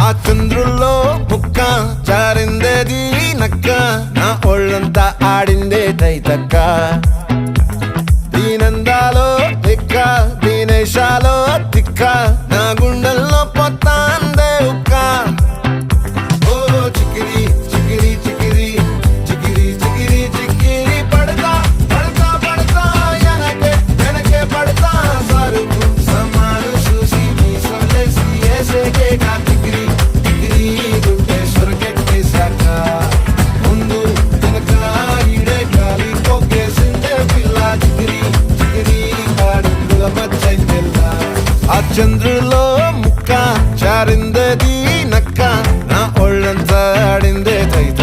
ఆ చంద్రుల్లో ముక్క జారిందేది నక్క నా ఒళ్ళంతా ఆడిందే తైతక్క దీనందాలో తిక్క దీనేశాలో తిక్క నా గుండెల్లో పొత్తాందే ఉక్క ఓ చికిరి చికిరి చికిరి చికిరి చికిరి చికిరి పడతా పడతా పడతా ఎనకే ఎనకే పడతా సరుకు సమాను చూసి నీ సొల్లేసి ఏసేకే కా చికిరి చికిరి గుండె సొరకెట్టేశాక ముందు వెనక ఈడే గాలి కొక్కేసిందే పిల్ల చికిరి చికిరి అడుగుల మచ్చైందెల్ల ఆ చంద్రులో ముక్క జారిందేది నక్క నా ఒళ్ళంతా ఆడిందే తైత